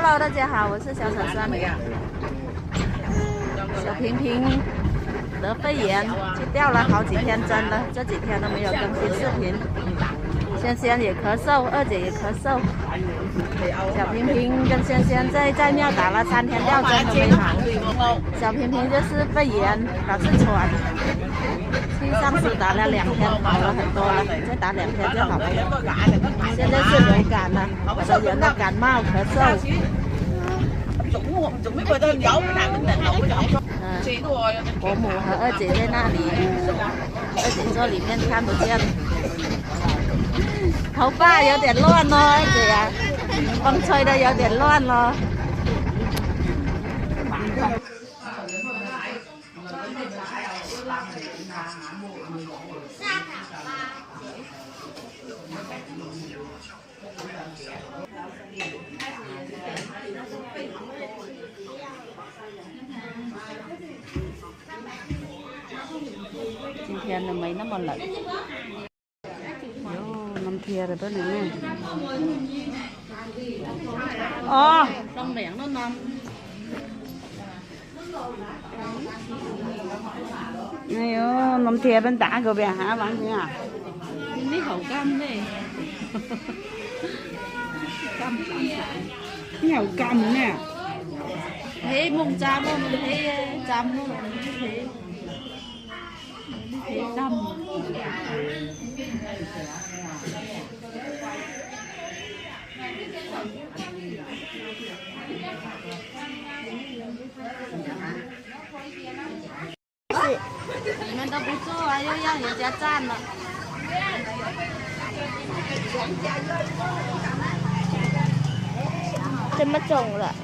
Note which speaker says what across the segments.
Speaker 1: Hello， 大家好，我是小闪闪。小平平得肺炎，去吊了好几天针了，这几天都没有更新视频。仙仙也咳嗽，二姐也咳嗽。小平平跟仙仙在庙打了3天吊针都没好。小平平就是肺炎，老是喘。上次打了2天，好了很多了，再打2天就好了。现在是流感了，我的人的感冒咳嗽。伯母和二姐在那里，二姐坐里面看不见。头发有点乱咯，二姐呀，风吹的有点乱咯。今天都没那么冷。哟，5 thìa rồi đó nè. Trong miệng nó nằm.
Speaker 2: Này ơ, 5 thìa bên tả của bé hả bạn chị à?
Speaker 1: Mấy hậu cam đây. Cam.
Speaker 2: Cái hậu cam nè.
Speaker 1: Thấy mông cham không? Thấy cham không? Thấy cam. Ni们都不做啊，又让人家占了。怎么肿了？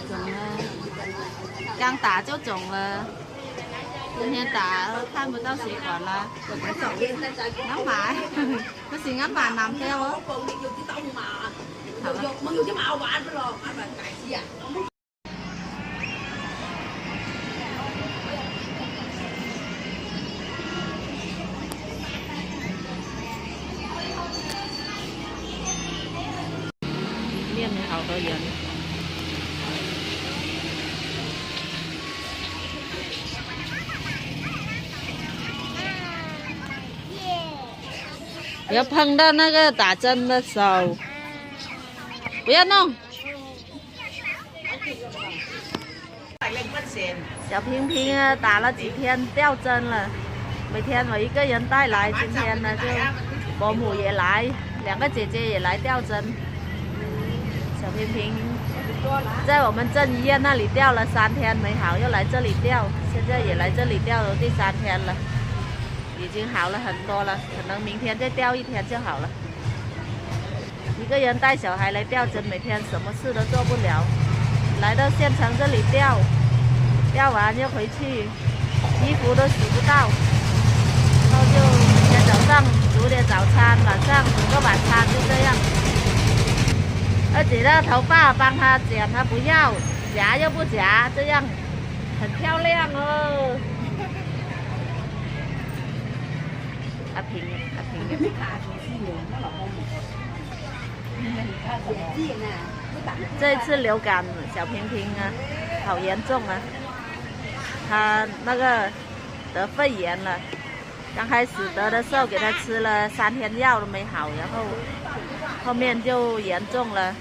Speaker 1: 肿了，刚打就肿了。今天打看不到血管了。ngắm mại, nó xin ngắm mại nằm theo á. Liên thì hậu tôi dẫn.不要碰到那个打针的手，不要弄。小平平啊，打了几天吊针了，每天我一个人带来，今天呢就伯母也来，2个姐姐也来吊针。小平平在我们镇医院那里吊了3天没好，又来这里吊，现在也来这里吊了第3天了。已经好了很多了，可能明天再吊1天就好了。一个人带小孩来吊针，每天什么事都做不了。来到县城这里吊，吊完又回去，衣服都洗不到。然后就每天早上煮点早餐，晚上煮个晚餐，就这样。二姐的头发帮她剪，她不要，夹又不夹，这样很漂亮哦。阿平，这次流感小平平啊，好严重啊！他那个得肺炎了，刚开始得的时候给他吃了3天药都没好，然后后面就严重了，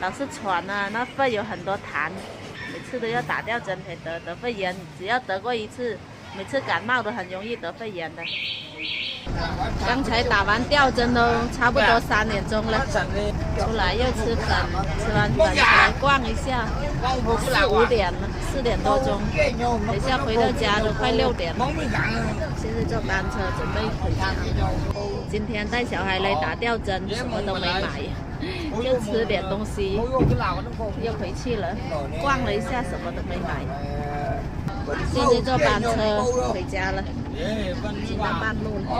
Speaker 1: 老是喘啊，那肺有很多痰，每次都要打吊针才得肺炎，只要得过1次，每次感冒都很容易得肺炎的。刚才打完吊针都差不多3点钟了，出来又吃粉，吃完粉出来逛一下，4、5点了，4点多钟，等一下回到家都快6点了。现在坐班车准备回家。今天带小孩来打吊针，什么都没买，就吃点东西，又回去了，逛了一下，什么都没买。现在坐班车回家了，已经到半路了。